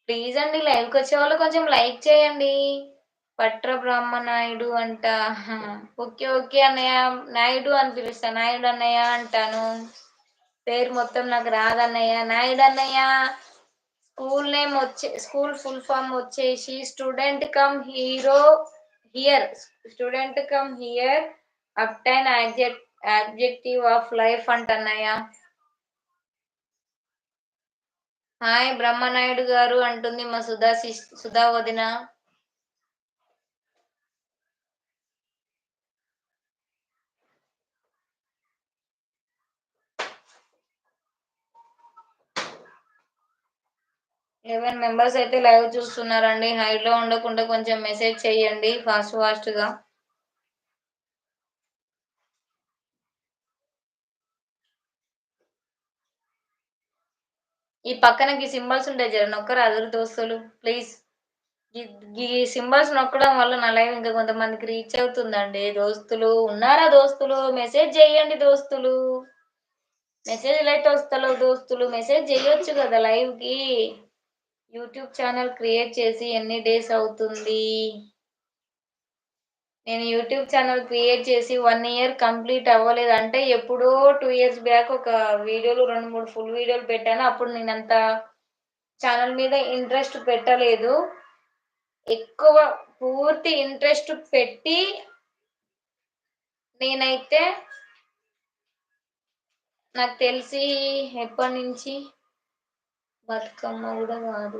Please అండి లైవ్‌కొచ్చేవాళ్ళు కొంచెం like చేయండి. పట్ర బ్రహ్మనాయుడు అంట. ఓకే. ఓకే అన్నయ్య. నాయుడు అని పిలుస్తా. నాయుడు అన్నయ్య అంటాను. పేరు మొత్తం నాకు రాదన్నయ్య. నాయుడు అన్నయ్య. స్కూల్ ఫుల్ ఫార్మ్ వచ్చేసి student come here. Student come here obtain objective of life అంటన్నయ్య. హాయ్ బ్రహ్మనాయుడు గారు అంటుంది మా సుధా వదిన. లెవెన్ మెంబర్స్ అయితే లైవ్ చూస్తున్నారండి. హైలో ఉండకుండా కొంచెం మెసేజ్ చేయండి ఫాస్ట్ గా. ఈ పక్కన ఈ సింబల్స్ ఉంటాయి జర నొక్కరు అదురు దోస్తులు ప్లీజ్. ఈ సింబల్స్ నొక్కడం వల్ల నా లైవ్ ఇంకా కొంతమందికి రీచ్ అవుతుందండి. దోస్తులు ఉన్నారా? దోస్తులు మెసేజ్ చేయండి. దోస్తులు మెసేజ్ అయితే వస్తలేవు. దోస్తులు మెసేజ్ చేయొచ్చు కదా లైవ్ కి. యూట్యూబ్ ఛానల్ క్రియేట్ చేసి ఎన్ని డేస్ అవుతుంది? నేను యూట్యూబ్ ఛానల్ క్రియేట్ చేసి 1 ఇయర్ కంప్లీట్ అవ్వలేదు. అంటే ఎప్పుడో 2 ఇయర్స్ బ్యాక్ ఒక వీడియోలు 2, 3 ఫుల్ వీడియోలు పెట్టాను. అప్పుడు నేనంత ఛానల్ మీద ఇంట్రెస్ట్ పెట్టలేదు. ఎక్కువ పూర్తి ఇంట్రెస్ట్ పెట్టి నేనైతే నాకు తెలిసి ఎప్పటి నుంచి బతుకమ్మ కూడా కాదు,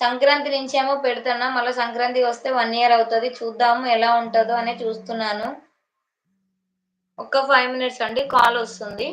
సంక్రాంతి నుంచి ఏమో పెడుతున్నా. మళ్ళీ సంక్రాంతి వస్తే 1 ఇయర్ అవుతుంది. చూద్దాము ఎలా ఉంటుందో అని చూస్తున్నాను. ఒక్క 5 మినిట్స్ అండి, కాల్ వస్తుంది.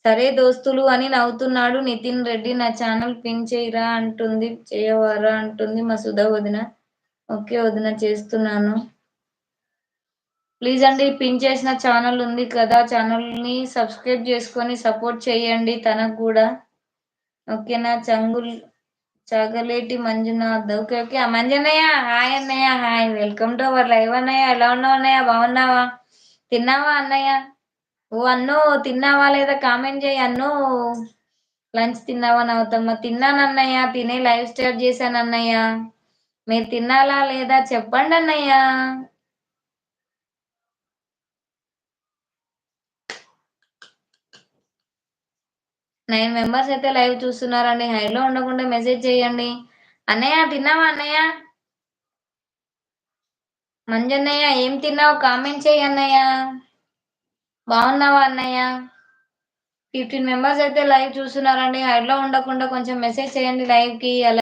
సరే దోస్తులు అని నవ్వుతున్నాడు నితిన్ రెడ్డి. నా ఛానల్ పిన్ చేయరా అంటుంది. చేయవారా అంటుంది మా సుధా వదిన. ఓకే వదిన చేస్తున్నాను. ప్లీజ్ అండి, పిన్ చేసిన ఛానల్ ఉంది కదా, ఛానల్ని సబ్స్క్రైబ్ చేసుకొని సపోర్ట్ చేయండి తనకు కూడా. ఓకేనా? Chagaleti Manjunath. Okay okay మంజన్నయ్య hi అన్నయ్య. Hi, welcome to our live అన్నయ్య. ఎలా ఉన్నావు అన్నయ్య? బాగున్నావా? తిన్నావా అన్నయ్య? ఓ అన్ను తిన్నావా లేదా కామెంట్ చేయి అన్ను. లంచ్ తిన్నావా నవ్వుతమ్మ? తిన్నానన్నయ్య, తినే లైవ్ స్టార్ట్ చేశానన్నయ్య. మీరు తిన్నాలా లేదా చెప్పండి అన్నయ్య. 9 మెంబర్స్ అయితే లైవ్ చూస్తున్నారండి. హైలో ఉండకుండా మెసేజ్ చేయండి. అన్నయ్య తిన్నావా అన్నయ్య? మంజన్నయ్య ఏం తిన్నావు కామెంట్ చేయి అన్నయ్య. బాగున్నావా అన్నయ్య? 15 మెంబర్స్ అయితే లైవ్ చూస్తున్నారండి. హైలో ఉండకుండా కొంచెం మెసేజ్ చేయండి లైవ్ కి.